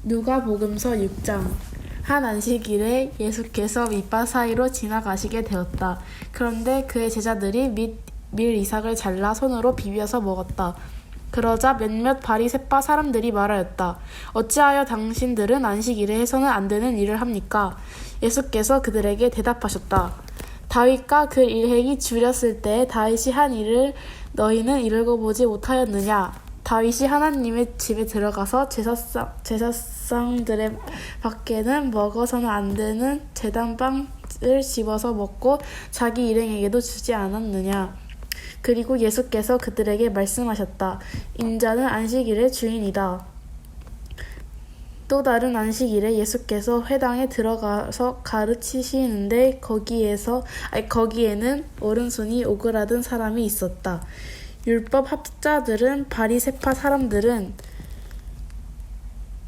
누가복음서 6장. 한 안식일에 예수께서 밑밭 사이로 지나가시게 되었다. 그런데 그의 제자들이 밀 이삭을 잘라 손으로 비벼서 먹었다. 그러자 몇몇 바리새파 사람들이 말하였다. 어찌하여 당신들은 안식일에 해서는 안 되는 일을 합니까? 예수께서 그들에게 대답하셨다. 다윗과 그 일행이 줄였을 때 다윗이 한 일을 너희는 읽어보지 못하였느냐? 다윗이 하나님의 집에 들어가서 제사상들의 밖에는 먹어서는 안 되는 제단빵을 집어서 먹고 자기 일행에게도 주지 않았느냐? 그리고 예수께서 그들에게 말씀하셨다. 인자는 안식일의 주인이다. 또 다른 안식일에 예수께서 회당에 들어가서 가르치시는데 거기에는 오른손이 오그라든 사람이 있었다. 율법 학자들은 바리새파 사람들은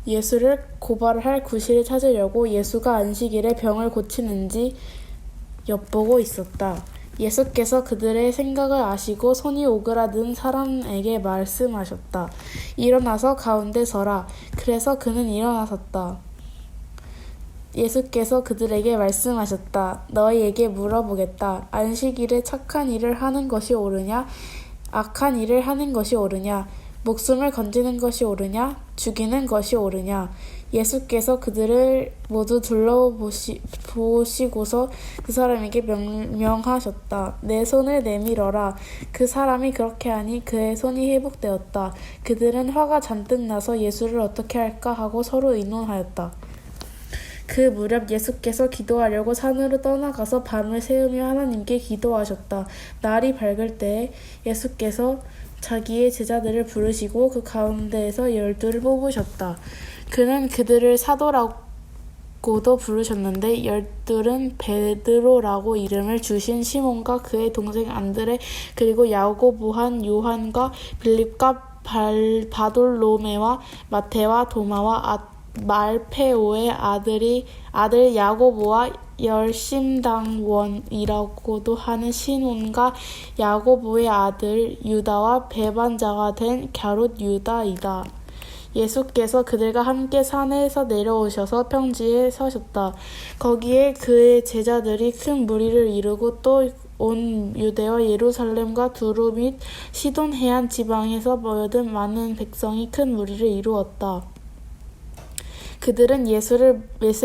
예수를 고발할 구실을 찾으려고 예수가 안식일에 병을 고치는지 엿보고 있었다. 예수께서 그들의 생각을 아시고 손이 오그라든 사람에게 말씀하셨다. 일어나서 가운데 서라. 그래서 그는 일어나섰다. 예수께서 그들에게 말씀하셨다. 너희에게 물어보겠다. 안식일에 착한 일을 하는 것이 옳으냐? 악한 일을 하는 것이 옳으냐? 목숨을 건지는 것이 옳으냐? 죽이는 것이 옳으냐? 예수께서 그들을 모두 둘러보시고서 그 사람에게 명하셨다. 내 손을 내밀어라. 그 사람이 그렇게 하니 그의 손이 회복되었다. 그들은 화가 잔뜩 나서 예수를 어떻게 할까 하고 서로 의논하였다. 그 무렵 예수께서 기도하려고 산으로 떠나가서 밤을 새우며 하나님께 기도하셨다. 날이 밝을 때에 예수께서 자기의 제자들을 부르시고 그 가운데에서 12를 뽑으셨다. 그는 그들을 사도라고도 부르셨는데 12은 베드로라고 이름을 주신 시몬과 그의 동생 안드레 그리고 야고보 요한과 빌립과 바돌로메와 마테와 도마와 말페오의 아들 야고보와 열심당원이라고도 하는 시몬과 야고보의 아들 유다와 배반자가 된 갸롯 유다이다. 예수께서 그들과 함께 산에서 내려오셔서 평지에 서셨다. 거기에 그의 제자들이 큰 무리를 이루고 또 온 유대와 예루살렘과 두루 및 시돈 해안 지방에서 모여든 많은 백성이 큰 무리를 이루었다. 그들은 예수의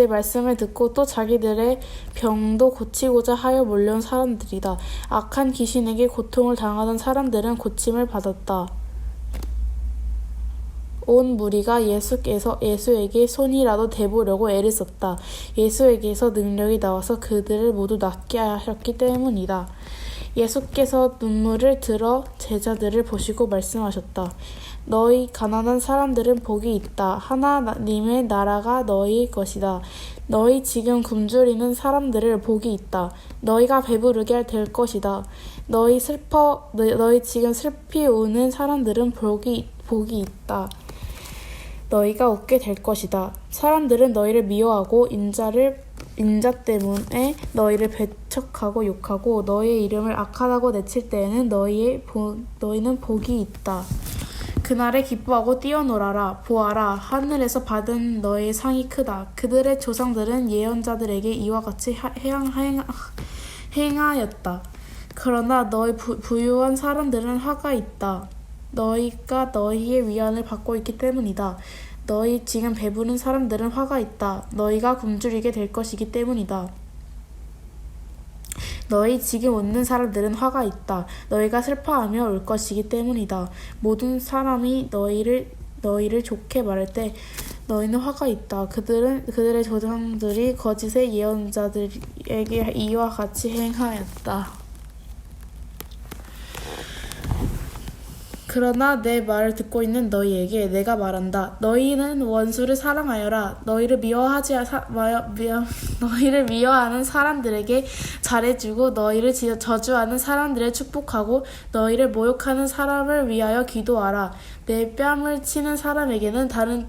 말씀을 듣고 또 자기들의 병도 고치고자 하여 몰려온 사람들이다. 악한 귀신에게 고통을 당하던 사람들은 고침을 받았다. 온 무리가 예수에게 손이라도 대보려고 애를 썼다. 예수에게서 능력이 나와서 그들을 모두 낫게 하셨기 때문이다. 예수께서 눈물을 들어 제자들을 보시고 말씀하셨다. 너희 가난한 사람들은 복이 있다. 하나님의 나라가 너희의 것이다. 너희 지금 굶주리는 사람들을 복이 있다. 너희가 배부르게 될 것이다. 너희 지금 슬피 우는 사람들은 복이 있다. 너희가 웃게 될 것이다. 사람들은 너희를 미워하고 인자 때문에 너희를 배척하고 욕하고 너희의 이름을 악하다고 내칠 때에는 너희는 복이 있다. 그날에 기뻐하고 뛰어놀아라. 보아라. 하늘에서 받은 너희의 상이 크다. 그들의 조상들은 예언자들에게 이와 같이 행하였다. 그러나 너희 부유한 사람들은 화가 있다. 너희가 너희의 위안을 받고 있기 때문이다. 너희 지금 배부른 사람들은 화가 있다. 너희가 굶주리게 될 것이기 때문이다. 너희 지금 웃는 사람들은 화가 있다. 너희가 슬퍼하며 울 것이기 때문이다. 모든 사람이 너희를 좋게 말할 때 너희는 화가 있다. 그들의 조상들이 거짓의 예언자들에게 이와 같이 행하였다. 그러나 내 말을 듣고 있는 너희에게 내가 말한다. 너희는 원수를 사랑하여라. 너희를 미워하는 사람들에게 잘해주고 너희를 저주하는 사람들을 축복하고 너희를 모욕하는 사람을 위하여 기도하라. 내 뺨을 치는 사람에게는 다른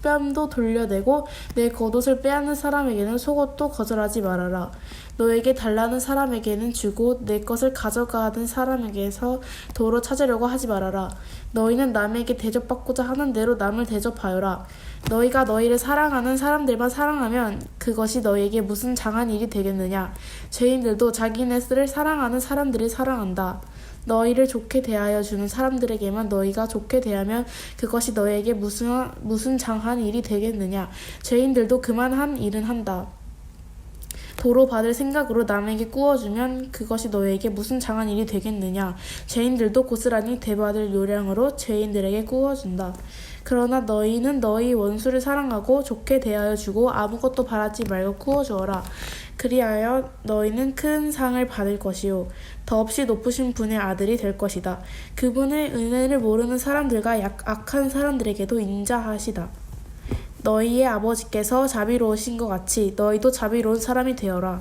뺨도 돌려대고 내 겉옷을 빼앗는 사람에게는 속옷도 거절하지 말아라. 너에게 달라는 사람에게는 주고 내 것을 가져가는 사람에게서 도로 찾으려고 하지 말아라. 너희는 남에게 대접받고자 하는 대로 남을 대접하여라. 너희가 너희를 사랑하는 사람들만 사랑하면 그것이 너희에게 무슨 장한 일이 되겠느냐. 죄인들도 자기네를 사랑하는 사람들이 사랑한다. 너희를 좋게 대하여 주는 사람들에게만 너희가 좋게 대하면 그것이 너희에게 무슨 장한 일이 되겠느냐. 죄인들도 그만한 일은 한다. 도로 받을 생각으로 남에게 꾸어주면 그것이 너희에게 무슨 장한 일이 되겠느냐. 죄인들도 고스란히 대받을 요량으로 죄인들에게 꾸어준다. 그러나 너희는 너희 원수를 사랑하고 좋게 대하여 주고 아무것도 바라지 말고 꾸어주어라. 그리하여 너희는 큰 상을 받을 것이요 더없이 높으신 분의 아들이 될 것이다. 그분의 은혜를 모르는 사람들과 악한 사람들에게도 인자하시다. 너희의 아버지께서 자비로우신 것 같이 너희도 자비로운 사람이 되어라.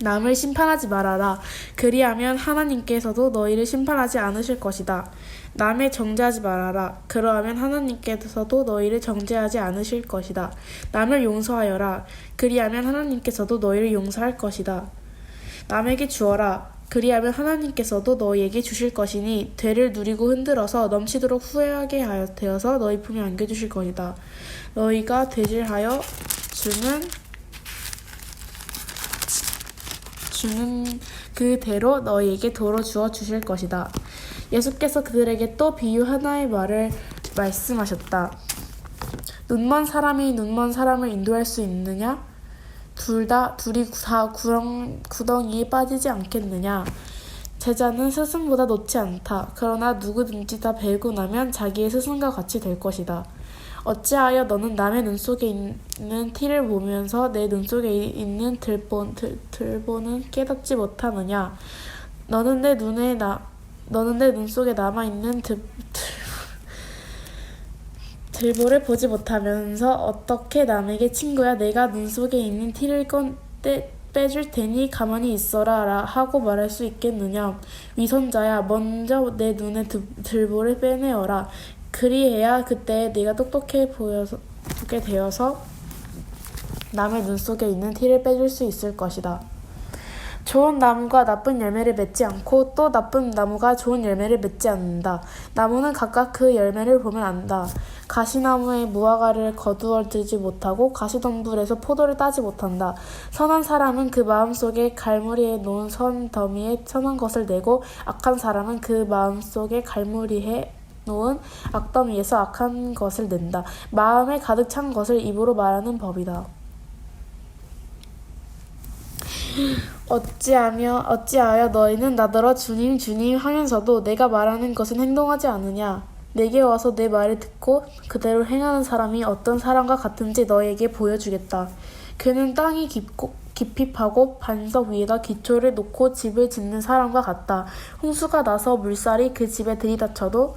남을 심판하지 말아라. 그리하면 하나님께서도 너희를 심판하지 않으실 것이다. 남의 정죄하지 말아라. 그러하면 하나님께서도 너희를 정죄하지 않으실 것이다. 남을 용서하여라. 그리하면 하나님께서도 너희를 용서할 것이다. 남에게 주어라. 그리하면 하나님께서도 너희에게 주실 것이니 되를 누리고 흔들어서 넘치도록 후회하게 되어서 너희 품에 안겨주실 것이다. 너희가 되질하여 주는 그대로 너희에게 도로 주어 주실 것이다. 예수께서 그들에게 또 비유 하나의 말을 말씀하셨다. 눈먼 사람이 눈먼 사람을 인도할 수 있느냐? 둘이 다 구덩이에 빠지지 않겠느냐? 제자는 스승보다 높지 않다. 그러나 누구든지 다 배우고 나면 자기의 스승과 같이 될 것이다. 어찌하여 너는 남의 눈 속에 있는 티를 보면서 내 눈 속에 있는 들보는 깨닫지 못하느냐? 너는 내 눈 속에 남아있는 들보를 보지 못하면서 어떻게 남에게 친구야 내가 눈 속에 있는 티를 빼줄 테니 가만히 있어라 하고 말할 수 있겠느냐. 위선자야 먼저 내 눈에 들보를 빼내어라. 그리해야 그때 네가 똑똑해 보게 되어서 남의 눈 속에 있는 티를 빼줄 수 있을 것이다. 좋은 나무가 나쁜 열매를 맺지 않고 또 나쁜 나무가 좋은 열매를 맺지 않는다. 나무는 각각 그 열매를 보면 안다. 가시나무에 무화과를 거두어들지 못하고 가시덤불에서 포도를 따지 못한다. 선한 사람은 그 마음속에 갈무리해 놓은 선 더미에 선한 것을 내고 악한 사람은 그 마음속에 갈무리해 놓은 악더미에서 악한 것을 낸다. 마음에 가득 찬 것을 입으로 말하는 법이다. 어찌하여 너희는 나더러 주님 주님 하면서도 내가 말하는 것은 행동하지 않으냐. 내게 와서 내 말을 듣고 그대로 행하는 사람이 어떤 사람과 같은지 너희에게 보여주겠다. 그는 땅이 깊이 파고 반석 위에다 기초를 놓고 집을 짓는 사람과 같다. 홍수가 나서 물살이 그 집에 들이닥쳐도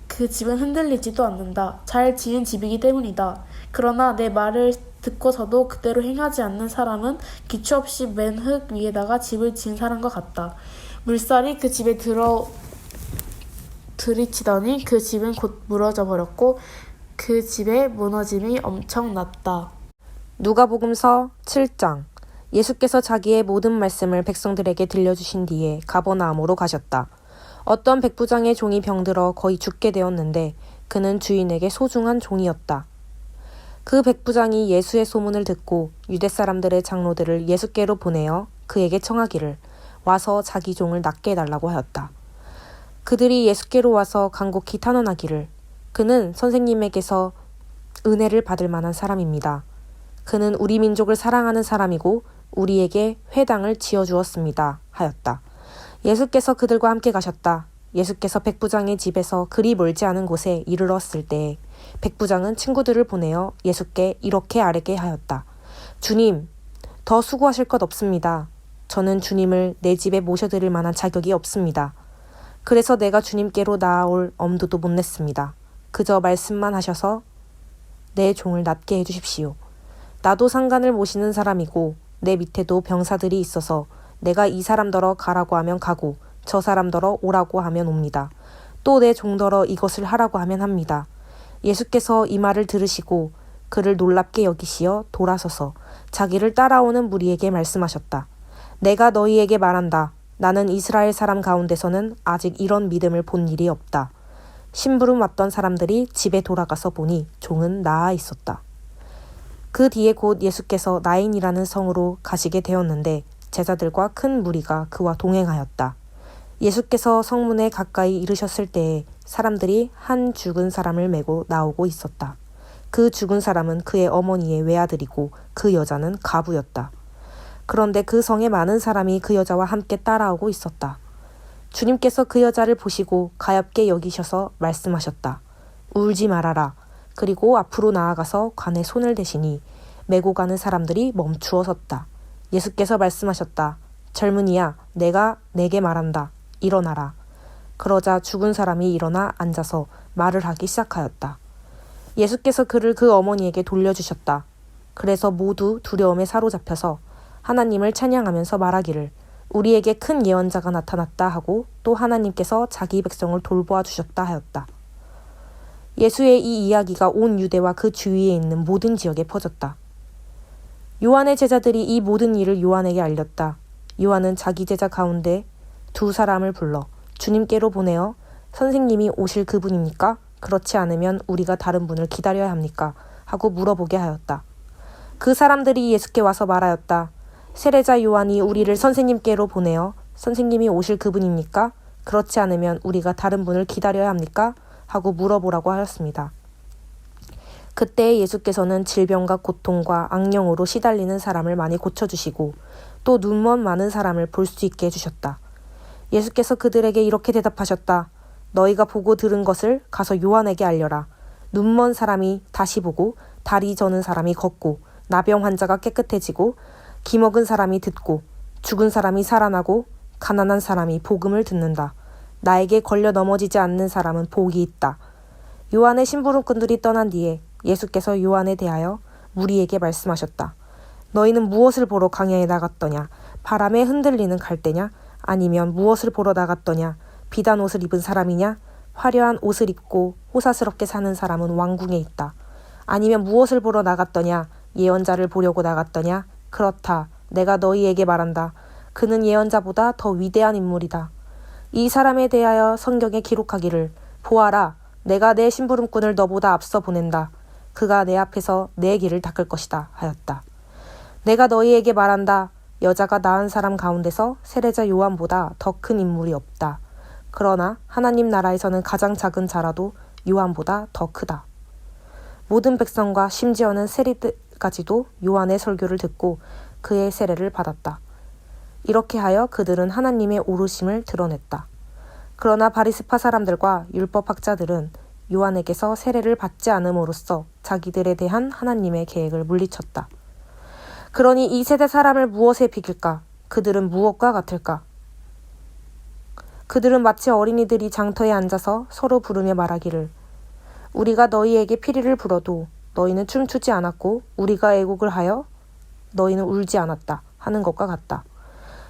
그 집은 흔들리지도 않는다. 잘 지은 집이기 때문이다. 그러나 내 말을 듣고서도 그대로 행하지 않는 사람은 기초 없이 맨 흙 위에다가 집을 지은 사람과 같다. 물살이 그 집에 들이치더니 그 집은 곧 무너져 버렸고 그 집의 무너짐이 엄청났다. 누가복음서 7장. 예수께서 자기의 모든 말씀을 백성들에게 들려주신 뒤에 가버나움으로 가셨다. 어떤 백부장의 종이 병들어 거의 죽게 되었는데 그는 주인에게 소중한 종이었다. 그 백부장이 예수의 소문을 듣고 유대 사람들의 장로들을 예수께로 보내어 그에게 청하기를 와서 자기 종을 낫게 해달라고 하였다. 그들이 예수께로 와서 간곡히 탄원하기를 그는 선생님에게서 은혜를 받을 만한 사람입니다. 그는 우리 민족을 사랑하는 사람이고 우리에게 회당을 지어주었습니다. 하였다. 예수께서 그들과 함께 가셨다. 예수께서 백부장의 집에서 그리 멀지 않은 곳에 이르렀을 때 백부장은 친구들을 보내어 예수께 이렇게 아뢰게 하였다. 주님, 더 수고하실 것 없습니다. 저는 주님을 내 집에 모셔드릴 만한 자격이 없습니다. 그래서 내가 주님께로 나아올 엄두도 못 냈습니다. 그저 말씀만 하셔서 내 종을 낫게 해주십시오. 나도 상관을 모시는 사람이고 내 밑에도 병사들이 있어서 내가 이 사람더러 가라고 하면 가고 저 사람더러 오라고 하면 옵니다. 또 내 종더러 이것을 하라고 하면 합니다. 예수께서 이 말을 들으시고 그를 놀랍게 여기시어 돌아서서 자기를 따라오는 무리에게 말씀하셨다. 내가 너희에게 말한다. 나는 이스라엘 사람 가운데서는 아직 이런 믿음을 본 일이 없다. 심부름 왔던 사람들이 집에 돌아가서 보니 종은 나아 있었다. 그 뒤에 곧 예수께서 나인이라는 성으로 가시게 되었는데 제자들과 큰 무리가 그와 동행하였다. 예수께서 성문에 가까이 이르셨을 때에 사람들이 한 죽은 사람을 메고 나오고 있었다. 그 죽은 사람은 그의 어머니의 외아들이고 그 여자는 가부였다. 그런데 그 성에 많은 사람이 그 여자와 함께 따라오고 있었다. 주님께서 그 여자를 보시고 가엾게 여기셔서 말씀하셨다. 울지 말아라. 그리고 앞으로 나아가서 관에 손을 대시니 메고 가는 사람들이 멈추어 섰다. 예수께서 말씀하셨다. 젊은이야, 내가 내게 말한다. 일어나라. 그러자 죽은 사람이 일어나 앉아서 말을 하기 시작하였다. 예수께서 그를 그 어머니에게 돌려주셨다. 그래서 모두 두려움에 사로잡혀서 하나님을 찬양하면서 말하기를 우리에게 큰 예언자가 나타났다 하고 또 하나님께서 자기 백성을 돌보아 주셨다 하였다. 예수의 이 이야기가 온 유대와 그 주위에 있는 모든 지역에 퍼졌다. 요한의 제자들이 이 모든 일을 요한에게 알렸다. 요한은 자기 제자 가운데 두 사람을 불러 주님께로 보내어 선생님이 오실 그분입니까? 그렇지 않으면 우리가 다른 분을 기다려야 합니까? 하고 물어보게 하였다. 그 사람들이 예수께 와서 말하였다. 세례자 요한이 우리를 선생님께로 보내어 선생님이 오실 그분입니까? 그렇지 않으면 우리가 다른 분을 기다려야 합니까? 하고 물어보라고 하였습니다. 그때 예수께서는 질병과 고통과 악령으로 시달리는 사람을 많이 고쳐주시고 또 눈먼 많은 사람을 볼 수 있게 해주셨다. 예수께서 그들에게 이렇게 대답하셨다. 너희가 보고 들은 것을 가서 요한에게 알려라. 눈먼 사람이 다시 보고 다리 저는 사람이 걷고 나병 환자가 깨끗해지고 기먹은 사람이 듣고 죽은 사람이 살아나고 가난한 사람이 복음을 듣는다. 나에게 걸려 넘어지지 않는 사람은 복이 있다. 요한의 심부름꾼들이 떠난 뒤에 예수께서 요한에 대하여 무리에게 말씀하셨다. 너희는 무엇을 보러 광야에 나갔더냐? 바람에 흔들리는 갈대냐? 아니면 무엇을 보러 나갔더냐? 비단 옷을 입은 사람이냐? 화려한 옷을 입고 호사스럽게 사는 사람은 왕궁에 있다. 아니면 무엇을 보러 나갔더냐? 예언자를 보려고 나갔더냐? 그렇다. 내가 너희에게 말한다. 그는 예언자보다 더 위대한 인물이다. 이 사람에 대하여 성경에 기록하기를 보아라. 내가 내 심부름꾼을 너보다 앞서 보낸다. 그가 내 앞에서 내 길을 닦을 것이다 하였다. 내가 너희에게 말한다. 여자가 낳은 사람 가운데서 세례자 요한보다 더 큰 인물이 없다. 그러나 하나님 나라에서는 가장 작은 자라도 요한보다 더 크다. 모든 백성과 심지어는 세리들까지도 요한의 설교를 듣고 그의 세례를 받았다. 이렇게 하여 그들은 하나님의 오르심을 드러냈다. 그러나 바리새파 사람들과 율법학자들은 요한에게서 세례를 받지 않음으로써 자기들에 대한 하나님의 계획을 물리쳤다. 그러니 이 세대 사람을 무엇에 비길까? 그들은 무엇과 같을까? 그들은 마치 어린이들이 장터에 앉아서 서로 부르며 말하기를 우리가 너희에게 피리를 불어도 너희는 춤추지 않았고 우리가 애곡을 하여 너희는 울지 않았다 하는 것과 같다.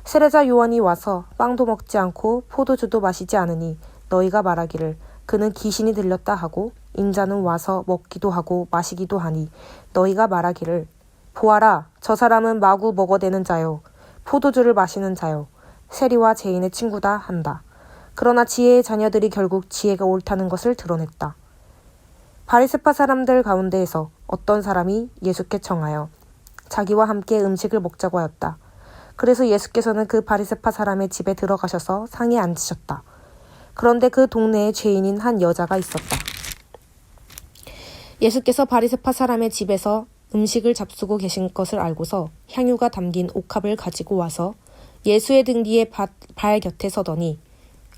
세례자 요한이 와서 빵도 먹지 않고 포도주도 마시지 않으니 너희가 말하기를 그는 귀신이 들렸다 하고 인자는 와서 먹기도 하고 마시기도 하니 너희가 말하기를 보아라 저 사람은 마구 먹어대는 자요 포도주를 마시는 자요 세리와 죄인의 친구다 한다. 그러나 지혜의 자녀들이 결국 지혜가 옳다는 것을 드러냈다. 바리새파 사람들 가운데에서 어떤 사람이 예수께 청하여 자기와 함께 음식을 먹자고 하였다. 그래서 예수께서는 그 바리새파 사람의 집에 들어가셔서 상에 앉으셨다. 그런데 그 동네에 죄인인 한 여자가 있었다. 예수께서 바리새파 사람의 집에서 음식을 잡수고 계신 것을 알고서 향유가 담긴 옥합을 가지고 와서 예수의 등 뒤에 발 곁에 서더니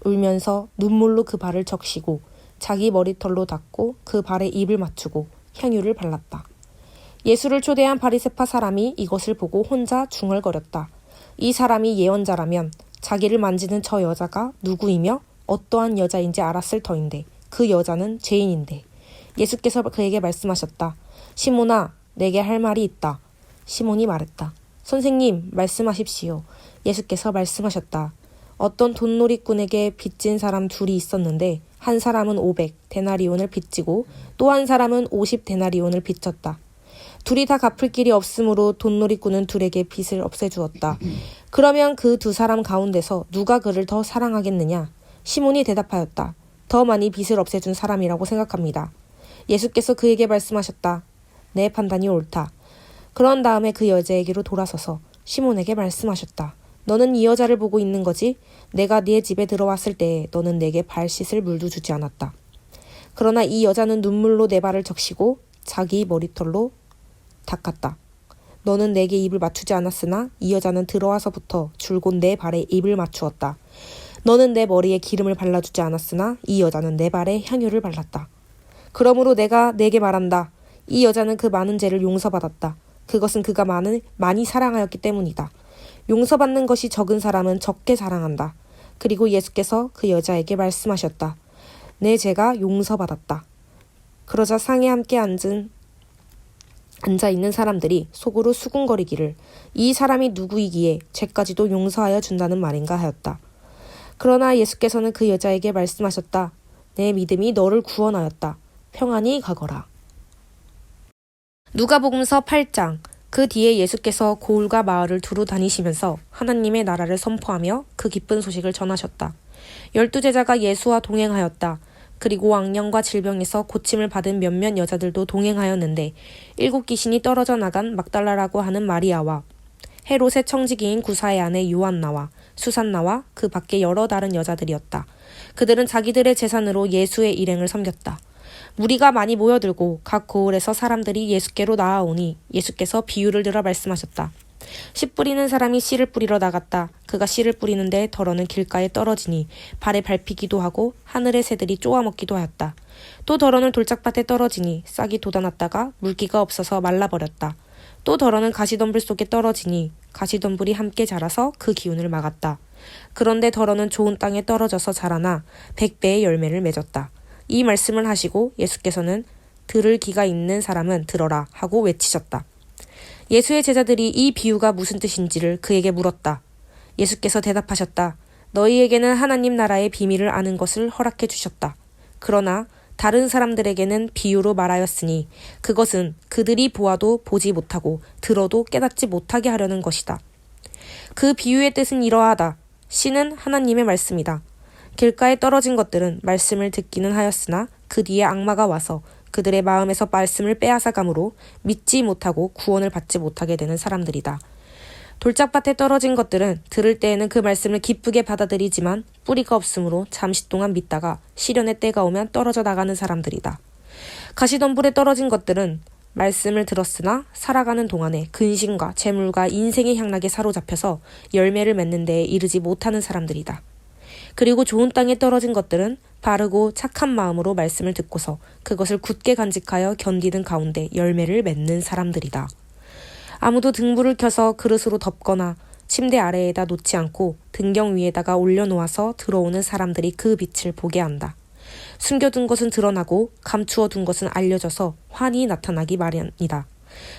울면서 눈물로 그 발을 적시고 자기 머리털로 닦고 그 발에 입을 맞추고 향유를 발랐다. 예수를 초대한 바리새파 사람이 이것을 보고 혼자 중얼거렸다. 이 사람이 예언자라면 자기를 만지는 저 여자가 누구이며 어떠한 여자인지 알았을 터인데 그 여자는 죄인인데. 예수께서 그에게 말씀하셨다. 시몬아, 내게 할 말이 있다. 시몬이 말했다. 선생님, 말씀하십시오. 예수께서 말씀하셨다. 어떤 돈놀이꾼에게 빚진 사람 둘이 있었는데 한 사람은 500 데나리온을 빚지고 또 한 사람은 50 데나리온을 빚졌다. 둘이 다 갚을 길이 없으므로 돈놀이꾼은 둘에게 빚을 없애주었다. 그러면 그 두 사람 가운데서 누가 그를 더 사랑하겠느냐? 시몬이 대답하였다. 더 많이 빚을 없애준 사람이라고 생각합니다. 예수께서 그에게 말씀하셨다. 내 판단이 옳다. 그런 다음에 그 여자에게로 돌아서서 시몬에게 말씀하셨다. 너는 이 여자를 보고 있는 거지? 내가 네 집에 들어왔을 때 너는 내게 발 씻을 물도 주지 않았다. 그러나 이 여자는 눈물로 내 발을 적시고 자기 머리털로 닦았다. 너는 내게 입을 맞추지 않았으나 이 여자는 들어와서부터 줄곧 내 발에 입을 맞추었다. 너는 내 머리에 기름을 발라주지 않았으나 이 여자는 내 발에 향유를 발랐다. 그러므로 내가 네게 말한다. 이 여자는 그 많은 죄를 용서받았다. 그것은 그가 많이 사랑하였기 때문이다. 용서받는 것이 적은 사람은 적게 사랑한다. 그리고 예수께서 그 여자에게 말씀하셨다. 내 죄가 용서받았다. 그러자 상에 함께 앉아 있는 사람들이 속으로 수군거리기를 이 사람이 누구이기에 죄까지도 용서하여 준다는 말인가 하였다. 그러나 예수께서는 그 여자에게 말씀하셨다. 내 믿음이 너를 구원하였다. 평안히 가거라. 누가복음서 8장. 그 뒤에 예수께서 고을과 마을을 두루 다니시면서 하나님의 나라를 선포하며 그 기쁜 소식을 전하셨다. 12제자가 예수와 동행하였다. 그리고 악령과 질병에서 고침을 받은 몇몇 여자들도 동행하였는데 7 귀신이 떨어져 나간 막달라라고 하는 마리아와 헤롯의 청지기인 구사의 아내 요한나와 수산나와 그 밖에 여러 다른 여자들이었다. 그들은 자기들의 재산으로 예수의 일행을 섬겼다. 무리가 많이 모여들고 각 고을에서 사람들이 예수께로 나아오니 예수께서 비유를 들어 말씀하셨다. 씨 뿌리는 사람이 씨를 뿌리러 나갔다. 그가 씨를 뿌리는데 덜어는 길가에 떨어지니 발에 밟히기도 하고 하늘의 새들이 쪼아먹기도 하였다. 또 덜어는 돌짝밭에 떨어지니 싹이 돋아났다가 물기가 없어서 말라버렸다. 또 덜어는 가시덤불 속에 떨어지니 가시덤불이 함께 자라서 그 기운을 막았다. 그런데 덜어는 좋은 땅에 떨어져서 자라나 100배의 열매를 맺었다. 이 말씀을 하시고 예수께서는 들을 귀가 있는 사람은 들어라 하고 외치셨다. 예수의 제자들이 이 비유가 무슨 뜻인지를 그에게 물었다. 예수께서 대답하셨다. 너희에게는 하나님 나라의 비밀을 아는 것을 허락해 주셨다. 그러나 다른 사람들에게는 비유로 말하였으니 그것은 그들이 보아도 보지 못하고 들어도 깨닫지 못하게 하려는 것이다. 그 비유의 뜻은 이러하다. 씨는 하나님의 말씀이다. 길가에 떨어진 것들은 말씀을 듣기는 하였으나 그 뒤에 악마가 와서 그들의 마음에서 말씀을 빼앗아가므로 믿지 못하고 구원을 받지 못하게 되는 사람들이다. 돌짝밭에 떨어진 것들은 들을 때에는 그 말씀을 기쁘게 받아들이지만 뿌리가 없으므로 잠시 동안 믿다가 시련의 때가 오면 떨어져 나가는 사람들이다. 가시덤불에 떨어진 것들은 말씀을 들었으나 살아가는 동안에 근심과 재물과 인생의 향락에 사로잡혀서 열매를 맺는 데에 이르지 못하는 사람들이다. 그리고 좋은 땅에 떨어진 것들은 바르고 착한 마음으로 말씀을 듣고서 그것을 굳게 간직하여 견디는 가운데 열매를 맺는 사람들이다. 아무도 등불을 켜서 그릇으로 덮거나 침대 아래에다 놓지 않고 등경 위에다가 올려놓아서 들어오는 사람들이 그 빛을 보게 한다. 숨겨둔 것은 드러나고 감추어 둔 것은 알려져서 환히 나타나기 마련이다.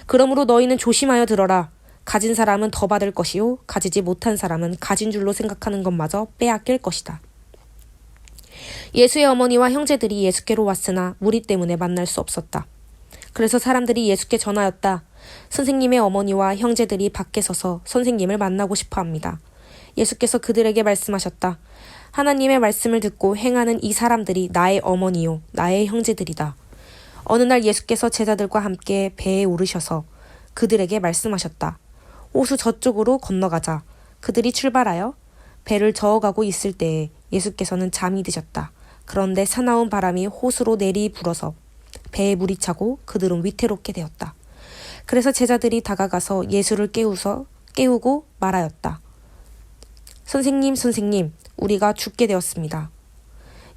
그러므로 너희는 조심하여 들어라. 가진 사람은 더 받을 것이요 가지지 못한 사람은 가진 줄로 생각하는 것마저 빼앗길 것이다. 예수의 어머니와 형제들이 예수께로 왔으나 무리 때문에 만날 수 없었다. 그래서 사람들이 예수께 전하였다. 선생님의 어머니와 형제들이 밖에 서서 선생님을 만나고 싶어 합니다. 예수께서 그들에게 말씀하셨다. 하나님의 말씀을 듣고 행하는 이 사람들이 나의 어머니요 나의 형제들이다. 어느 날 예수께서 제자들과 함께 배에 오르셔서 그들에게 말씀하셨다. 호수 저쪽으로 건너가자. 그들이 출발하여 배를 저어가고 있을 때에 예수께서는 잠이 드셨다. 그런데 사나운 바람이 호수로 내리 불어서 배에 물이 차고 그들은 위태롭게 되었다. 그래서 제자들이 다가가서 예수를 깨우고 말하였다. 선생님, 우리가 죽게 되었습니다.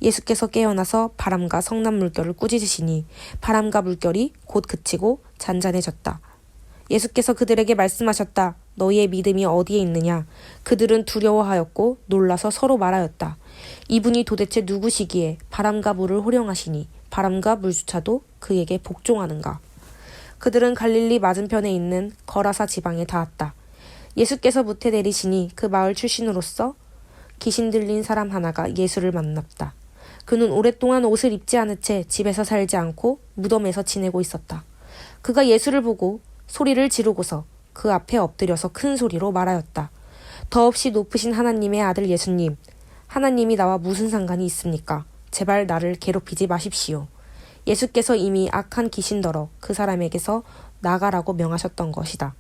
예수께서 깨어나서 바람과 성난 물결을 꾸짖으시니 바람과 물결이 곧 그치고 잔잔해졌다. 예수께서 그들에게 말씀하셨다. 너희의 믿음이 어디에 있느냐? 그들은 두려워하였고 놀라서 서로 말하였다. 이분이 도대체 누구시기에 바람과 물을 호령하시니 바람과 물주차도 그에게 복종하는가? 그들은 갈릴리 맞은편에 있는 거라사 지방에 닿았다. 예수께서 무태 내리시니 그 마을 출신으로서 귀신 들린 사람 하나가 예수를 만났다. 그는 오랫동안 옷을 입지 않은 채 집에서 살지 않고 무덤에서 지내고 있었다. 그가 예수를 보고 소리를 지르고서 그 앞에 엎드려서 큰 소리로 말하였다. 더없이 높으신 하나님의 아들 예수님, 하나님이 나와 무슨 상관이 있습니까? 제발 나를 괴롭히지 마십시오. 예수께서 이미 악한 귀신더러 그 사람에게서 나가라고 명하셨던 것이다.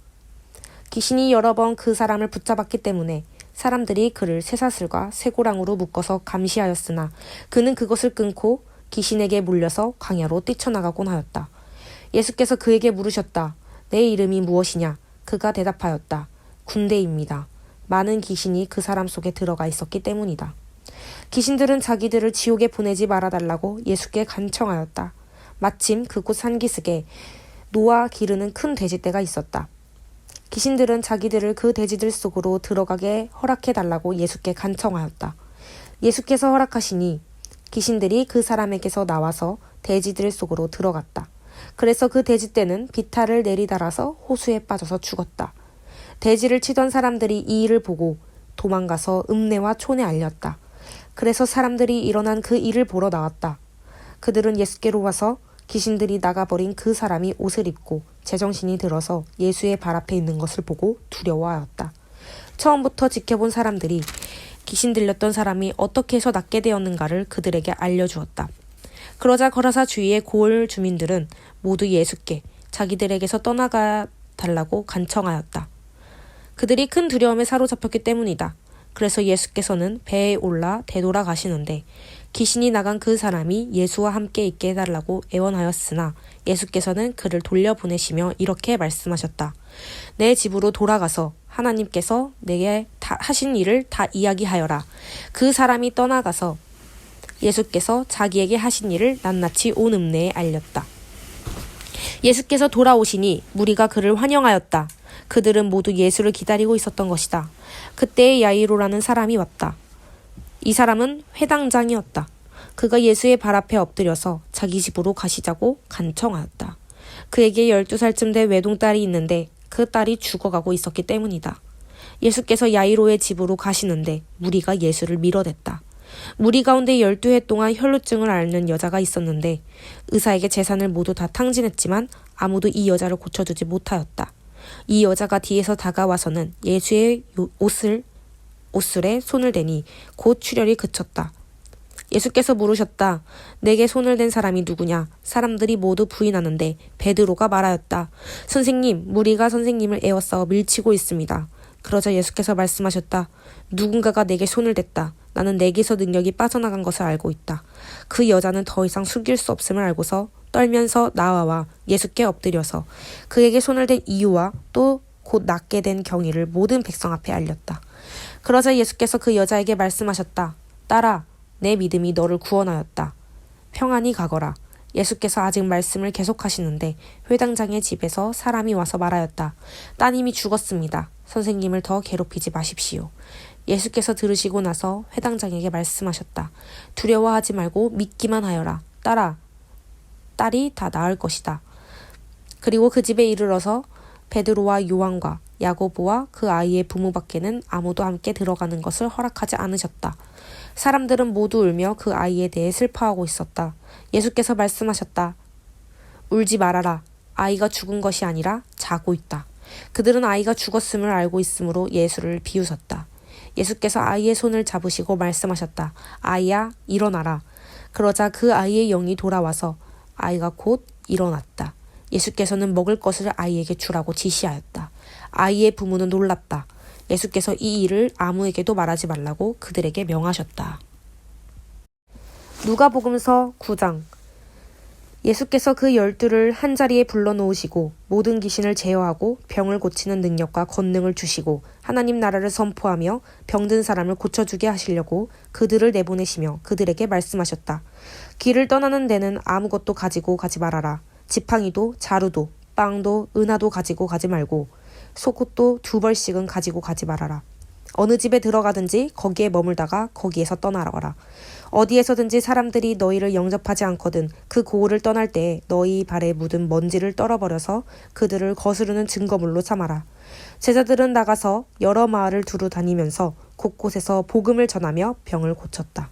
귀신이 여러 번 그 사람을 붙잡았기 때문에 사람들이 그를 쇠사슬과 쇠고랑으로 묶어서 감시하였으나 그는 그것을 끊고 귀신에게 물려서 광야로 뛰쳐나가곤 하였다. 예수께서 그에게 물으셨다. 내 이름이 무엇이냐? 그가 대답하였다. 군대입니다. 많은 귀신이 그 사람 속에 들어가 있었기 때문이다. 귀신들은 자기들을 지옥에 보내지 말아달라고 예수께 간청하였다. 마침 그곳 산기슭에 노아 기르는 큰 돼지떼가 있었다. 귀신들은 자기들을 그 돼지들 속으로 들어가게 허락해달라고 예수께 간청하였다. 예수께서 허락하시니 귀신들이 그 사람에게서 나와서 돼지들 속으로 들어갔다. 그래서 그 돼지떼는 비탈을 내리달아서 호수에 빠져서 죽었다. 돼지를 치던 사람들이 이 일을 보고 도망가서 읍내와 촌에 알렸다. 그래서 사람들이 일어난 그 일을 보러 나왔다. 그들은 예수께로 와서 귀신들이 나가버린 그 사람이 옷을 입고 제정신이 들어서 예수의 발 앞에 있는 것을 보고 두려워하였다. 처음부터 지켜본 사람들이 귀신 들렸던 사람이 어떻게 해서 낫게 되었는가를 그들에게 알려주었다. 그러자 거라사 주위의 고을 주민들은 모두 예수께 자기들에게서 떠나가 달라고 간청하였다. 그들이 큰 두려움에 사로잡혔기 때문이다. 그래서 예수께서는 배에 올라 되돌아 가시는데 귀신이 나간 그 사람이 예수와 함께 있게 해달라고 애원하였으나 예수께서는 그를 돌려보내시며 이렇게 말씀하셨다. 내 집으로 돌아가서 하나님께서 내게 하신 일을 다 이야기하여라. 그 사람이 떠나가서 예수께서 자기에게 하신 일을 낱낱이 온 읍내에 알렸다. 예수께서 돌아오시니 무리가 그를 환영하였다. 그들은 모두 예수를 기다리고 있었던 것이다. 그때에 야이로라는 사람이 왔다. 이 사람은 회당장이었다. 그가 예수의 발 앞에 엎드려서 자기 집으로 가시자고 간청하였다. 그에게 12살쯤 된 외동딸이 있는데 그 딸이 죽어가고 있었기 때문이다. 예수께서 야이로의 집으로 가시는데 무리가 예수를 밀어댔다. 무리 가운데 12해 동안 혈루증을 앓는 여자가 있었는데 의사에게 재산을 모두 다 탕진했지만 아무도 이 여자를 고쳐주지 못하였다. 이 여자가 뒤에서 다가와서는 예수의 옷술에 손을 대니 곧 출혈이 그쳤다. 예수께서 물으셨다. 내게 손을 댄 사람이 누구냐? 사람들이 모두 부인하는데 베드로가 말하였다. 선생님, 무리가 선생님을 에워싸워 밀치고 있습니다. 그러자 예수께서 말씀하셨다. 누군가가 내게 손을 댔다. 나는 내게서 능력이 빠져나간 것을 알고 있다. 그 여자는 더 이상 숨길 수 없음을 알고서 떨면서 나와 예수께 엎드려서 그에게 손을 댄 이유와 또 곧 낫게 된 경위를 모든 백성 앞에 알렸다. 그러자 예수께서 그 여자에게 말씀하셨다. 딸아, 내 믿음이 너를 구원하였다. 평안히 가거라. 예수께서 아직 말씀을 계속하시는데 회당장의 집에서 사람이 와서 말하였다. 따님이 죽었습니다. 선생님을 더 괴롭히지 마십시오. 예수께서 들으시고 나서 회당장에게 말씀하셨다. 두려워하지 말고 믿기만 하여라. 딸이 다 나을 것이다. 그리고 그 집에 이르러서 베드로와 요한과 야고보와 그 아이의 부모밖에는 아무도 함께 들어가는 것을 허락하지 않으셨다. 사람들은 모두 울며 그 아이에 대해 슬퍼하고 있었다. 예수께서 말씀하셨다. 울지 말아라. 아이가 죽은 것이 아니라 자고 있다. 그들은 아이가 죽었음을 알고 있으므로 예수를 비웃었다. 예수께서 아이의 손을 잡으시고 말씀하셨다. 아이야, 일어나라. 그러자 그 아이의 영이 돌아와서 아이가 곧 일어났다. 예수께서는 먹을 것을 아이에게 주라고 지시하였다. 아이의 부모는 놀랐다. 예수께서 이 일을 아무에게도 말하지 말라고 그들에게 명하셨다. 누가복음서 9장. 예수께서 그 12를 한자리에 불러놓으시고 모든 귀신을 제어하고 병을 고치는 능력과 권능을 주시고 하나님 나라를 선포하며 병든 사람을 고쳐주게 하시려고 그들을 내보내시며 그들에게 말씀하셨다. 길을 떠나는 데는 아무것도 가지고 가지 말아라. 지팡이도 자루도 빵도 은하도 가지고 가지 말고 속옷도 2벌씩은 가지고 가지 말아라. 어느 집에 들어가든지 거기에 머물다가 거기에서 떠나거라. 어디에서든지 사람들이 너희를 영접하지 않거든 그 고을을 떠날 때에 너희 발에 묻은 먼지를 떨어버려서 그들을 거스르는 증거물로 삼아라. 제자들은 나가서 여러 마을을 두루 다니면서 곳곳에서 복음을 전하며 병을 고쳤다.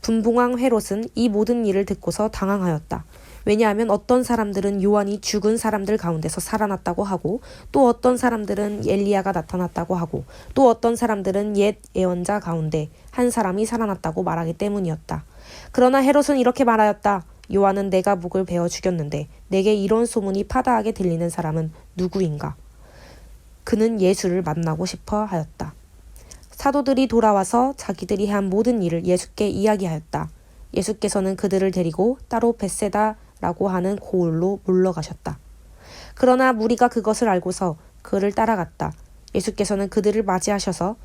분봉왕 헤롯은 이 모든 일을 듣고서 당황하였다. 왜냐하면 어떤 사람들은 요한이 죽은 사람들 가운데서 살아났다고 하고, 또 어떤 사람들은 엘리야가 나타났다고 하고, 또 어떤 사람들은 옛 예언자 가운데 한 사람이 살아났다고 말하기 때문이었다. 그러나 헤롯은 이렇게 말하였다. 요한은 내가 목을 베어 죽였는데 내게 이런 소문이 파다하게 들리는 사람은 누구인가? 그는 예수를 만나고 싶어 하였다. 사도들이 돌아와서 자기들이 한 모든 일을 예수께 이야기하였다. 예수께서는 그들을 데리고 따로 벳세다라고 하는 고을로 물러가셨다. 그러나 무리가 그것을 알고서 그를 따라갔다. 예수께서는 그들을 맞이하셔서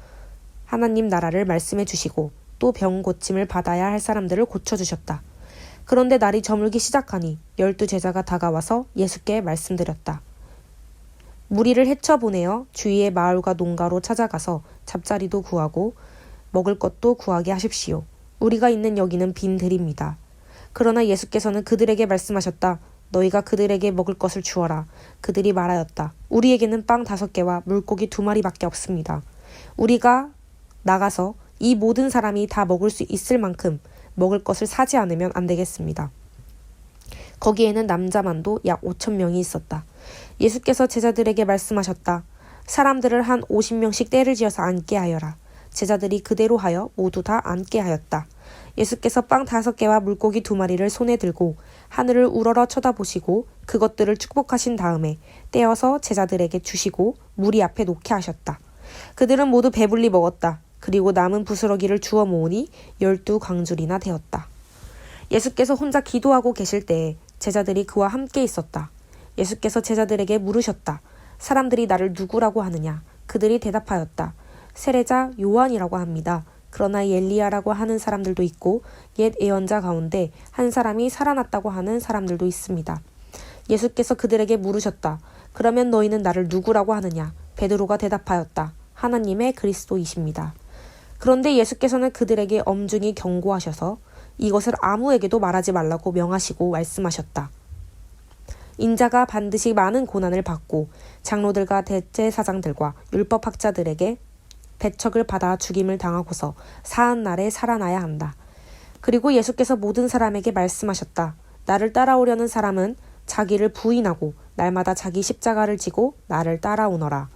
하나님 나라를 말씀해 주시고 또 병 고침을 받아야 할 사람들을 고쳐주셨다. 그런데 날이 저물기 시작하니 12 제자가 다가와서 예수께 말씀드렸다. 무리를 헤쳐보내어 주위의 마을과 농가로 찾아가서 잡자리도 구하고 먹을 것도 구하게 하십시오. 우리가 있는 여기는 빈 들입니다. 그러나 예수께서는 그들에게 말씀하셨다. 너희가 그들에게 먹을 것을 주어라. 그들이 말하였다. 우리에게는 빵 5개와 물고기 2마리밖에 없습니다. 우리가 나가서 이 모든 사람이 다 먹을 수 있을 만큼 먹을 것을 사지 않으면 안 되겠습니다. 거기에는 남자만도 약 5,000명이 있었다. 예수께서 제자들에게 말씀하셨다. 사람들을 한 50명씩 떼를 지어서 앉게 하여라. 제자들이 그대로 하여 모두 다 앉게 하였다. 예수께서 빵 5개와 물고기 2마리를 손에 들고 하늘을 우러러 쳐다보시고 그것들을 축복하신 다음에 떼어서 제자들에게 주시고 무리 앞에 놓게 하셨다. 그들은 모두 배불리 먹었다. 그리고 남은 부스러기를 주워 모으니 12광줄이나 되었다. 예수께서 혼자 기도하고 계실 때에 제자들이 그와 함께 있었다. 예수께서 제자들에게 물으셨다. 사람들이 나를 누구라고 하느냐? 그들이 대답하였다. 세례자 요한이라고 합니다. 그러나 엘리야라고 하는 사람들도 있고 옛 예언자 가운데 한 사람이 살아났다고 하는 사람들도 있습니다. 예수께서 그들에게 물으셨다. 그러면 너희는 나를 누구라고 하느냐? 베드로가 대답하였다. 하나님의 그리스도이십니다. 그런데 예수께서는 그들에게 엄중히 경고하셔서 이것을 아무에게도 말하지 말라고 명하시고 말씀하셨다. 인자가 반드시 많은 고난을 받고 장로들과 대제사장들과 율법학자들에게 배척을 받아 죽임을 당하고서 사흘 날에 살아나야 한다. 그리고 예수께서 모든 사람에게 말씀하셨다. 나를 따라오려는 사람은 자기를 부인하고 날마다 자기 십자가를 지고 나를 따라오너라.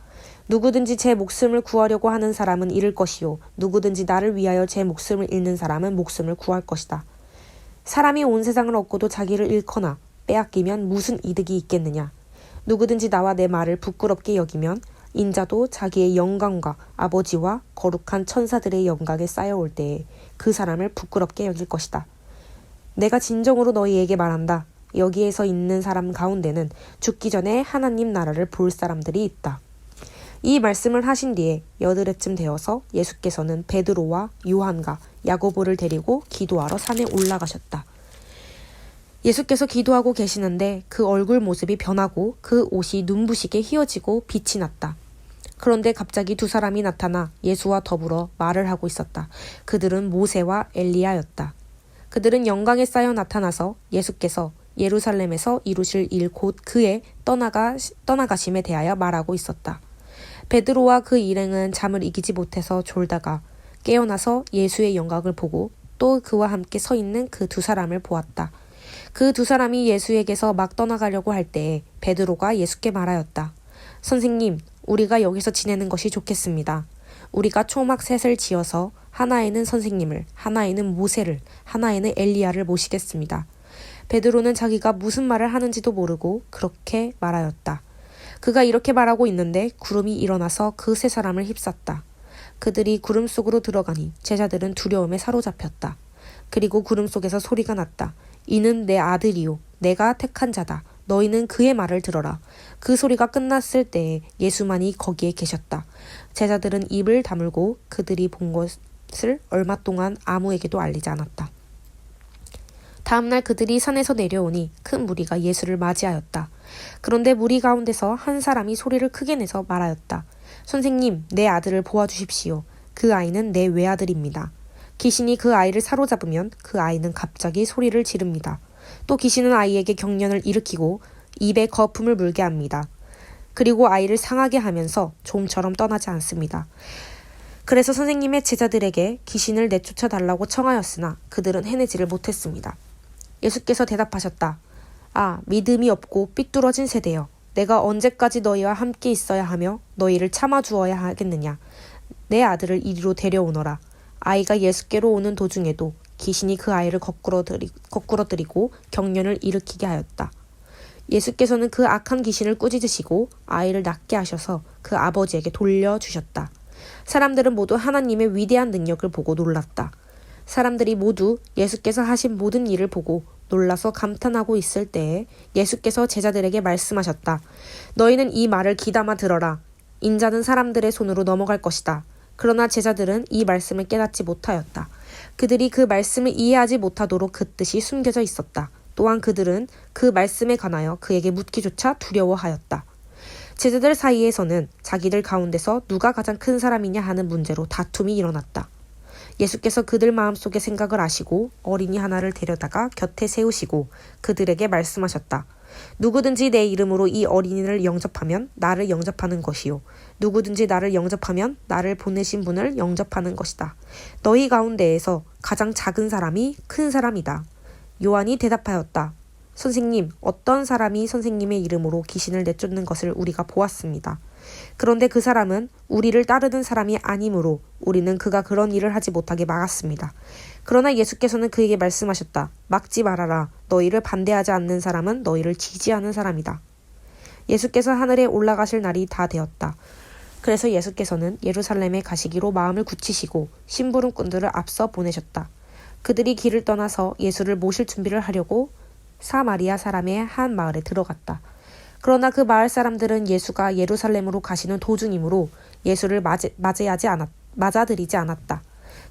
누구든지 제 목숨을 구하려고 하는 사람은 잃을 것이요 누구든지 나를 위하여 제 목숨을 잃는 사람은 목숨을 구할 것이다. 사람이 온 세상을 얻고도 자기를 잃거나 빼앗기면 무슨 이득이 있겠느냐. 누구든지 나와 내 말을 부끄럽게 여기면 인자도 자기의 영광과 아버지와 거룩한 천사들의 영광에 쌓여올 때에 그 사람을 부끄럽게 여길 것이다. 내가 진정으로 너희에게 말한다. 여기에서 있는 사람 가운데는 죽기 전에 하나님 나라를 볼 사람들이 있다. 이 말씀을 하신 뒤에 8해쯤 되어서 예수께서는 베드로와 요한과 야고보를 데리고 기도하러 산에 올라가셨다. 예수께서 기도하고 계시는데 그 얼굴 모습이 변하고 그 옷이 눈부시게 휘어지고 빛이 났다. 그런데 갑자기 2 사람이 나타나 예수와 더불어 말을 하고 있었다. 그들은 모세와 엘리야였다. 그들은 영광에 쌓여 나타나서 예수께서 예루살렘에서 이루실 일 곧 그의 떠나가심에 대하여 말하고 있었다. 베드로와 그 일행은 잠을 이기지 못해서 졸다가 깨어나서 예수의 영광을 보고 또 그와 함께 서 있는 그 2 사람을 보았다. 그 2 사람이 예수에게서 막 떠나가려고 할 때에 베드로가 예수께 말하였다. 선생님, 우리가 여기서 지내는 것이 좋겠습니다. 우리가 초막 셋을 지어서 하나에는 선생님을, 하나에는 모세를, 하나에는 엘리야를 모시겠습니다. 베드로는 자기가 무슨 말을 하는지도 모르고 그렇게 말하였다. 그가 이렇게 말하고 있는데 구름이 일어나서 그 3 사람을 휩쌌다. 그들이 구름 속으로 들어가니 제자들은 두려움에 사로잡혔다. 그리고 구름 속에서 소리가 났다. 이는 내 아들이요 내가 택한 자다. 너희는 그의 말을 들어라. 그 소리가 끝났을 때에 예수만이 거기에 계셨다. 제자들은 입을 다물고 그들이 본 것을 얼마 동안 아무에게도 알리지 않았다. 다음날 그들이 산에서 내려오니 큰 무리가 예수를 맞이하였다. 그런데 무리 가운데서 한 사람이 소리를 크게 내서 말하였다. 선생님, 내 아들을 보아주십시오. 그 아이는 내 외아들입니다. 귀신이 그 아이를 사로잡으면 그 아이는 갑자기 소리를 지릅니다. 또 귀신은 아이에게 경련을 일으키고 입에 거품을 물게 합니다. 그리고 아이를 상하게 하면서 좀처럼 떠나지 않습니다. 그래서 선생님의 제자들에게 귀신을 내쫓아 달라고 청하였으나 그들은 해내지를 못했습니다. 예수께서 대답하셨다. 아, 믿음이 없고 삐뚤어진 세대여. 내가 언제까지 너희와 함께 있어야 하며 너희를 참아주어야 하겠느냐. 내 아들을 이리로 데려오너라. 아이가 예수께로 오는 도중에도 귀신이 그 아이를 거꾸러뜨리고 경련을 일으키게 하였다. 예수께서는 그 악한 귀신을 꾸짖으시고 아이를 낫게 하셔서 그 아버지에게 돌려주셨다. 사람들은 모두 하나님의 위대한 능력을 보고 놀랐다. 사람들이 모두 예수께서 하신 모든 일을 보고 놀라서 감탄하고 있을 때에 예수께서 제자들에게 말씀하셨다. 너희는 이 말을 귀담아 들어라. 인자는 사람들의 손으로 넘어갈 것이다. 그러나 제자들은 이 말씀을 깨닫지 못하였다. 그들이 그 말씀을 이해하지 못하도록 그 뜻이 숨겨져 있었다. 또한 그들은 그 말씀에 관하여 그에게 묻기조차 두려워하였다. 제자들 사이에서는 자기들 가운데서 누가 가장 큰 사람이냐 하는 문제로 다툼이 일어났다. 예수께서 그들 마음속의 생각을 아시고 어린이 하나를 데려다가 곁에 세우시고 그들에게 말씀하셨다. 누구든지 내 이름으로 이 어린이를 영접하면 나를 영접하는 것이요. 누구든지 나를 영접하면 나를 보내신 분을 영접하는 것이다. 너희 가운데에서 가장 작은 사람이 큰 사람이다. 요한이 대답하였다. 선생님, 어떤 사람이 선생님의 이름으로 귀신을 내쫓는 것을 우리가 보았습니다. 그런데 그 사람은 우리를 따르는 사람이 아니므로 우리는 그가 그런 일을 하지 못하게 막았습니다. 그러나 예수께서는 그에게 말씀하셨다. 막지 말아라. 너희를 반대하지 않는 사람은 너희를 지지하는 사람이다. 예수께서 하늘에 올라가실 날이 다 되었다. 그래서 예수께서는 예루살렘에 가시기로 마음을 굳히시고 심부름꾼들을 앞서 보내셨다. 그들이 길을 떠나서 예수를 모실 준비를 하려고 사마리아 사람의 한 마을에 들어갔다. 그러나 그 마을 사람들은 예수가 예루살렘으로 가시는 도중이므로 예수를 맞아들이지 않았다.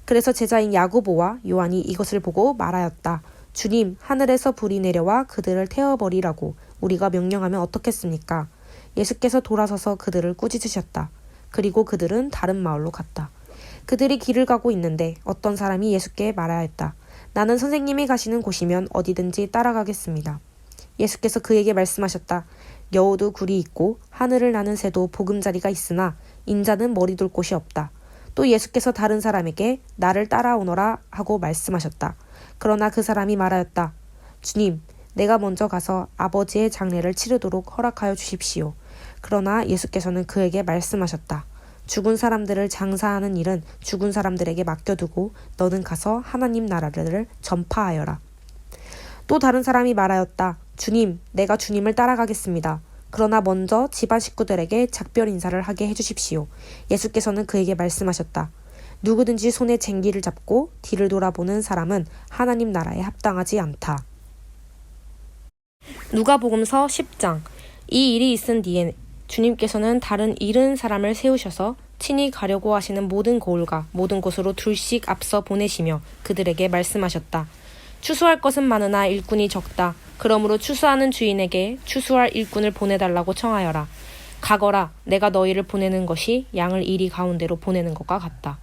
그래서 제자인 야고보와 요한이 이것을 보고 말하였다. 주님, 하늘에서 불이 내려와 그들을 태워버리라고 우리가 명령하면 어떻겠습니까? 예수께서 돌아서서 그들을 꾸짖으셨다. 그리고 그들은 다른 마을로 갔다. 그들이 길을 가고 있는데 어떤 사람이 예수께 말하였다. 나는 선생님이 가시는 곳이면 어디든지 따라가겠습니다. 예수께서 그에게 말씀하셨다. 여우도 굴이 있고 하늘을 나는 새도 보금자리가 있으나 인자는 머리 둘 곳이 없다. 또 예수께서 다른 사람에게 나를 따라오너라 하고 말씀하셨다. 그러나 그 사람이 말하였다. 주님, 내가 먼저 가서 아버지의 장례를 치르도록 허락하여 주십시오. 그러나 예수께서는 그에게 말씀하셨다. 죽은 사람들을 장사하는 일은 죽은 사람들에게 맡겨두고 너는 가서 하나님 나라를 전파하여라. 또 다른 사람이 말하였다. 주님, 내가 주님을 따라가겠습니다. 그러나 먼저 집안 식구들에게 작별 인사를 하게 해주십시오. 예수께서는 그에게 말씀하셨다. 누구든지 손에 쟁기를 잡고 뒤를 돌아보는 사람은 하나님 나라에 합당하지 않다. 누가복음서 10장. 이 일이 있은 뒤에 주님께서는 다른 70사람을 세우셔서 친히 가려고 하시는 모든 고을과 모든 곳으로 둘씩 앞서 보내시며 그들에게 말씀하셨다. 추수할 것은 많으나 일꾼이 적다. 그러므로 추수하는 주인에게 추수할 일꾼을 보내달라고 청하여라. 가거라. 내가 너희를 보내는 것이 양을 이리 가운데로 보내는 것과 같다.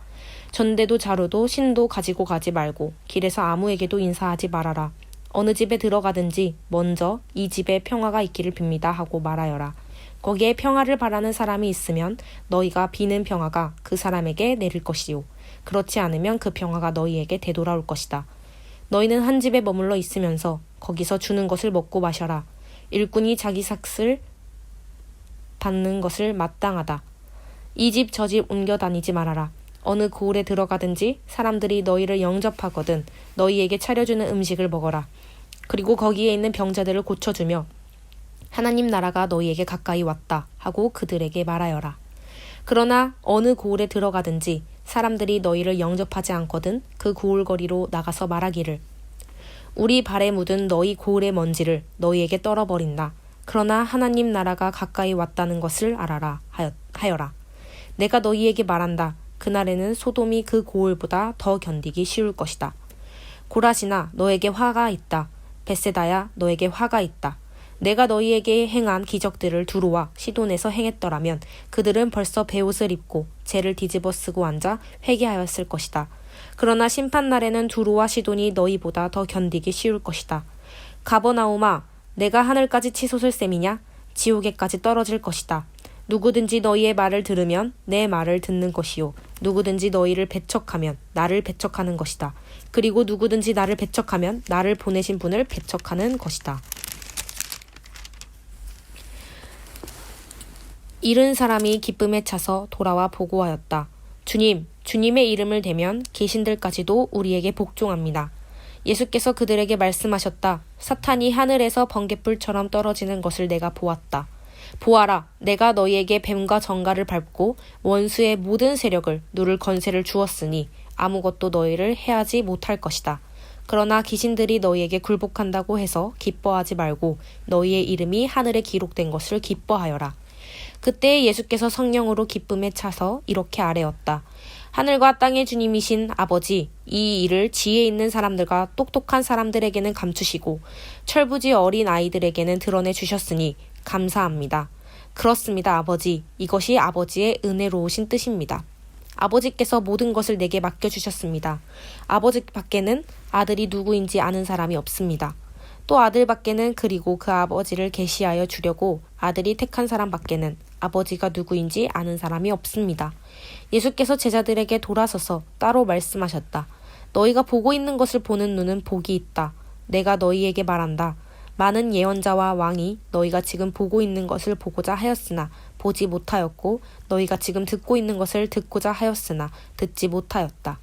전대도 자루도 신도 가지고 가지 말고 길에서 아무에게도 인사하지 말아라. 어느 집에 들어가든지 먼저 이 집에 평화가 있기를 빕니다 하고 말하여라. 거기에 평화를 바라는 사람이 있으면 너희가 비는 평화가 그 사람에게 내릴 것이요. 그렇지 않으면 그 평화가 너희에게 되돌아올 것이다. 너희는 한 집에 머물러 있으면서 거기서 주는 것을 먹고 마셔라. 일꾼이 자기 삭을 받는 것을 마땅하다. 이 집 저 집 옮겨 다니지 말아라. 어느 고을에 들어가든지 사람들이 너희를 영접하거든 너희에게 차려주는 음식을 먹어라. 그리고 거기에 있는 병자들을 고쳐주며 하나님 나라가 너희에게 가까이 왔다 하고 그들에게 말하여라. 그러나 어느 고을에 들어가든지 사람들이 너희를 영접하지 않거든 그 고을거리로 나가서 말하기를 우리 발에 묻은 너희 고을의 먼지를 너희에게 떨어버린다. 그러나 하나님 나라가 가까이 왔다는 것을 알아라 하여라. 내가 너희에게 말한다. 그날에는 소돔이 그 고을보다 더 견디기 쉬울 것이다. 고라시나 너에게 화가 있다. 벳세다야 너에게 화가 있다. 내가 너희에게 행한 기적들을 두로와 시돈에서 행했더라면 그들은 벌써 베옷을 입고 재를 뒤집어 쓰고 앉아 회개하였을 것이다. 그러나 심판날에는 두로와 시돈이 너희보다 더 견디기 쉬울 것이다. 가버나움아, 내가 하늘까지 치솟을 셈이냐? 지옥에까지 떨어질 것이다. 누구든지 너희의 말을 들으면 내 말을 듣는 것이요. 누구든지 너희를 배척하면 나를 배척하는 것이다. 그리고 누구든지 나를 배척하면 나를 보내신 분을 배척하는 것이다. 잃은 사람이 기쁨에 차서 돌아와 보고하였다. 주님, 주님의 이름을 대면 귀신들까지도 우리에게 복종합니다. 예수께서 그들에게 말씀하셨다. 사탄이 하늘에서 번갯불처럼 떨어지는 것을 내가 보았다. 보아라, 내가 너희에게 뱀과 정갈을 밟고 원수의 모든 세력을 누를 권세를 주었으니 아무것도 너희를 해하지 못할 것이다. 그러나 귀신들이 너희에게 굴복한다고 해서 기뻐하지 말고 너희의 이름이 하늘에 기록된 것을 기뻐하여라. 그때 예수께서 성령으로 기쁨에 차서 이렇게 아뢰었다. 하늘과 땅의 주님이신 아버지, 이 일을 지혜 있는 사람들과 똑똑한 사람들에게는 감추시고 철부지 어린 아이들에게는 드러내 주셨으니 감사합니다. 그렇습니다, 아버지. 이것이 아버지의 은혜로우신 뜻입니다. 아버지께서 모든 것을 내게 맡겨주셨습니다. 아버지 밖에는 아들이 누구인지 아는 사람이 없습니다. 또 아들 밖에는 그리고 그 아버지를 계시하여 주려고 아들이 택한 사람 밖에는 아버지가 누구인지 아는 사람이 없습니다. 예수께서 제자들에게 돌아서서 따로 말씀하셨다. 너희가 보고 있는 것을 보는 눈은 복이 있다. 내가 너희에게 말한다. 많은 예언자와 왕이 너희가 지금 보고 있는 것을 보고자 하였으나 보지 못하였고 너희가 지금 듣고 있는 것을 듣고자 하였으나 듣지 못하였다.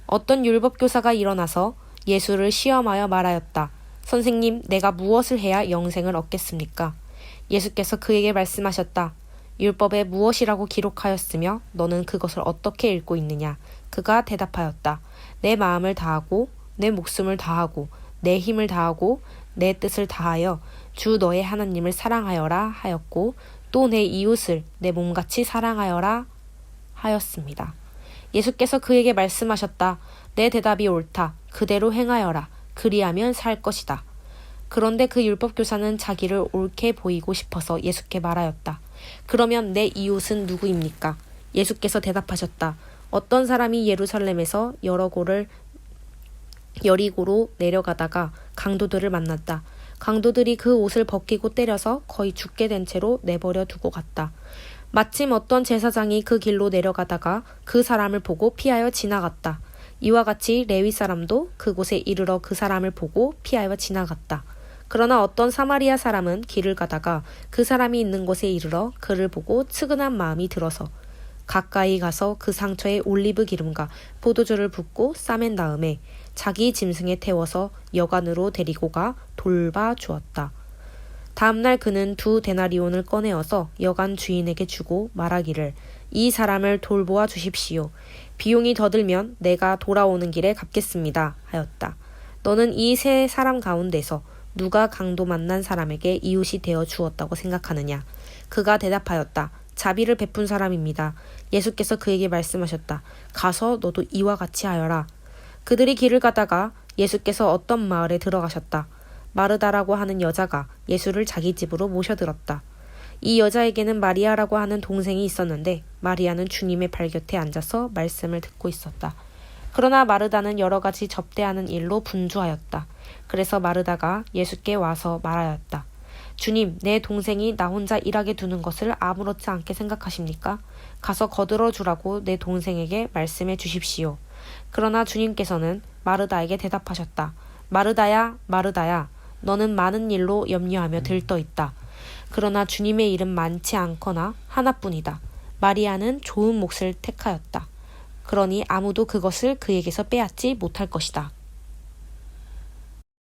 어떤 율법교사가 일어나서 예수를 시험하여 말하였다. 선생님, 내가 무엇을 해야 영생을 얻겠습니까? 예수께서 그에게 말씀하셨다. 율법에 무엇이라고 기록하였으며 너는 그것을 어떻게 읽고 있느냐? 그가 대답하였다. 내 마음을 다하고 내 목숨을 다하고 내 힘을 다하고 내 뜻을 다하여 주 너의 하나님을 사랑하여라 하였고 또 내 이웃을 내 몸같이 사랑하여라 하였습니다. 예수께서 그에게 말씀하셨다. 내 대답이 옳다. 그대로 행하여라. 그리하면 살 것이다. 그런데 그 율법교사는 자기를 옳게 보이고 싶어서 예수께 말하였다. 그러면 내 이웃은 누구입니까? 예수께서 대답하셨다. 어떤 사람이 예루살렘에서 여리고로 내려가다가 강도들을 만났다. 강도들이 그 옷을 벗기고 때려서 거의 죽게 된 채로 내버려 두고 갔다. 마침 어떤 제사장이 그 길로 내려가다가 그 사람을 보고 피하여 지나갔다. 이와 같이 레위 사람도 그곳에 이르러 그 사람을 보고 피하여 지나갔다. 그러나 어떤 사마리아 사람은 길을 가다가 그 사람이 있는 곳에 이르러 그를 보고 측은한 마음이 들어서 가까이 가서 그 상처에 올리브 기름과 포도주를 붓고 싸맨 다음에 자기 짐승에 태워서 여관으로 데리고 가 돌봐 주었다. 다음날 그는 2데나리온을 꺼내어서 여관 주인에게 주고 말하기를 이 사람을 돌보아 주십시오. 비용이 더 들면 내가 돌아오는 길에 갚겠습니다 하였다. 너는 이 세 사람 가운데서 누가 강도 만난 사람에게 이웃이 되어 주었다고 생각하느냐? 그가 대답하였다. 자비를 베푼 사람입니다. 예수께서 그에게 말씀하셨다. 가서 너도 이와 같이 하여라. 그들이 길을 가다가 예수께서 어떤 마을에 들어가셨다. 마르다라고 하는 여자가 예수를 자기 집으로 모셔들었다. 이 여자에게는 마리아라고 하는 동생이 있었는데 마리아는 주님의 발 곁에 앉아서 말씀을 듣고 있었다. 그러나 마르다는 여러 가지 접대하는 일로 분주하였다. 그래서 마르다가 예수께 와서 말하였다. 주님, 내 동생이 나 혼자 일하게 두는 것을 아무렇지 않게 생각하십니까? 가서 거들어 주라고 내 동생에게 말씀해 주십시오. 그러나 주님께서는 마르다에게 대답하셨다. 마르다야, 마르다야, 너는 많은 일로 염려하며 들떠 있다. 그러나 주님의 일은 많지 않거나 하나뿐이다. 마리아는 좋은 몫을 택하였다. 그러니 아무도 그것을 그에게서 빼앗지 못할 것이다.